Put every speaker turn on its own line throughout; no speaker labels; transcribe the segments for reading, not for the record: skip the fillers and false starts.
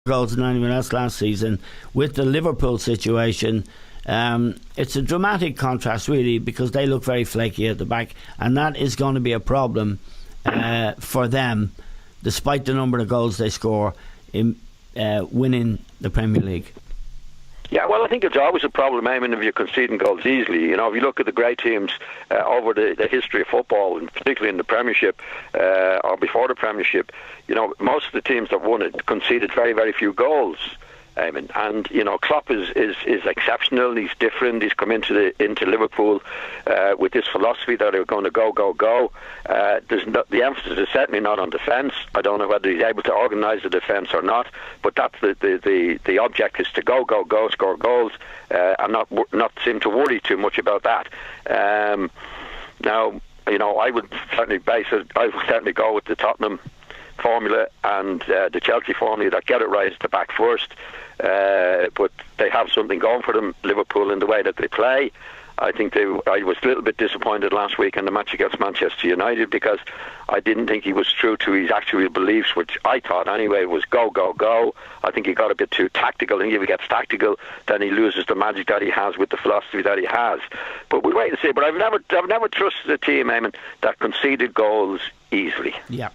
goals than anyone else last season. With the Liverpool situation, it's a dramatic contrast really, because they look very flaky at the back, and that is going to be a problem for them, despite the number of goals they score in winning the Premier League.
Yeah, well, I think it's always a problem, Eamon, if you're conceding goals easily. You know, if you look at the great teams over the history of football, and particularly in the Premiership or before the Premiership, you know, most of the teams that won it conceded very, very few goals. Eamon. And you know, Klopp is exceptional. He's different. He's come into Liverpool with this philosophy that they're going to go. The emphasis is certainly not on defence. I don't know whether he's able to organise the defence or not, but that's the object is to go, score goals, and not seem to worry too much about that. Now, you know, I would certainly go with the Tottenham formula and the Chelsea formula that get it right at the back first, but they have something going for them, Liverpool, in the way that they play. I think I was a little bit disappointed last week in the match against Manchester United, because I didn't think he was true to his actual beliefs, which I thought anyway was go. I think he got a bit too tactical, and if he gets tactical, then he loses the magic that he has with the philosophy that he has. But we'll wait and see. But I've never trusted a team, Eamon, that conceded goals easily.
Yeah.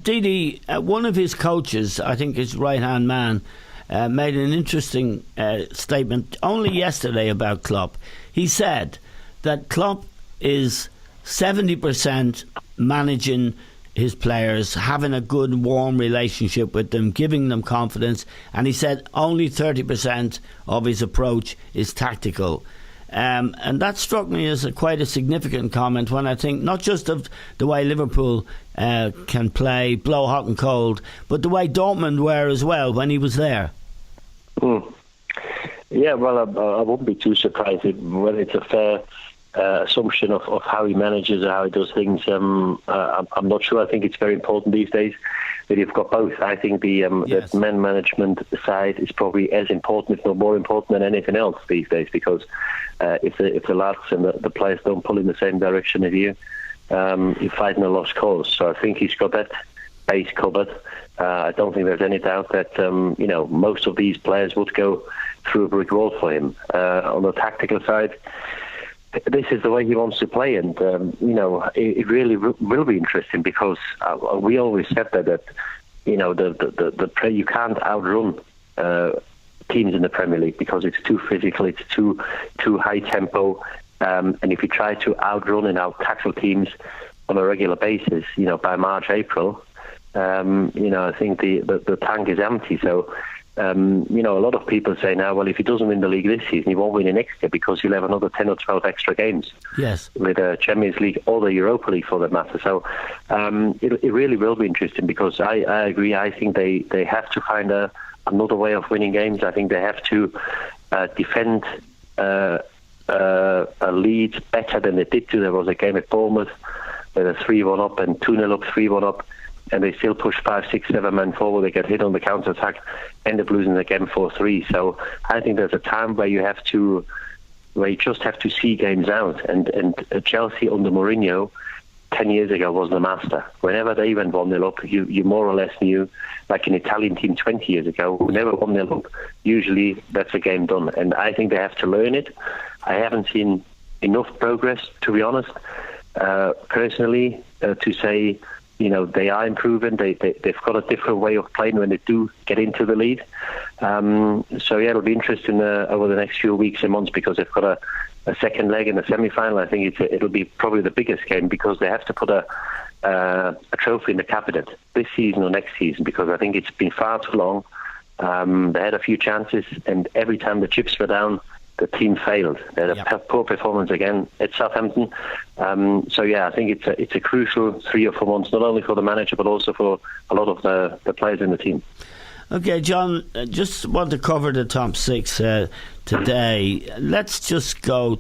Didi, one of his coaches, I think his right-hand man, made an interesting statement only yesterday about Klopp. He said that Klopp is 70% managing his players, having a good, warm relationship with them, giving them confidence, and he said only 30% of his approach is tactical. And that struck me as quite a significant comment, when I think not just of the way Liverpool can play, blow hot and cold, but the way Dortmund were as well when he was there.
Yeah, well, I wouldn't be too surprised whether it's a fair assumption of how he manages or how he does things. I'm not sure. I think it's very important these days that you've got both. I think the man management side is probably as important, if not more important, than anything else these days, because if the lads and the players don't pull in the same direction as you, you're fighting a lost cause. So I think he's got that base covered. I don't think there's any doubt that most of these players would go through a brick wall for him. On the tactical side, this is the way he wants to play, and it really will be interesting, because we always said that you can't outrun teams in the Premier League, because it's too physical, it's too high tempo, and if you try to outrun and out-tackle teams on a regular basis, by March, April, I think the tank is empty. So, a lot of people say now, well, if he doesn't win the league this season, he won't win it next year, because he'll have another 10 or 12 extra games.
Yes.
With the Champions League or the Europa League, for that matter. So, it really will be interesting, because I agree. I think they have to find another way of winning games. I think they have to defend a lead better than they did. There was a game at Bournemouth where they're 3-1 up and 2-0 up, 3-1 up, and they still push 5, 6, 7 men forward. They get hit on the counter-attack, end up losing the game 4-3. So I think there's a time where you just have to see games out. And Chelsea under Mourinho 10 years ago was the master. Whenever they went 1-0 up, you more or less knew, like an Italian team 20 years ago, whenever 1-0 up, usually that's a game done. And I think they have to learn it. I haven't seen enough progress, to be honest, personally, to say, they are improving. They've got a different way of playing when they do get into the lead. So yeah, it'll be interesting over the next few weeks and months, because they've got a second leg in the semi-final. I think it'll be probably the biggest game, because they have to put a trophy in the cabinet this season or next season, because I think it's been far too long. They had a few chances, and every time the chips were down, the team failed. They had a poor performance again at Southampton. So yeah, I think it's a crucial 3 or 4 months, not only for the manager but also for a lot of the players in the team.
Okay, John, just want to cover the top 6 today. Let's just go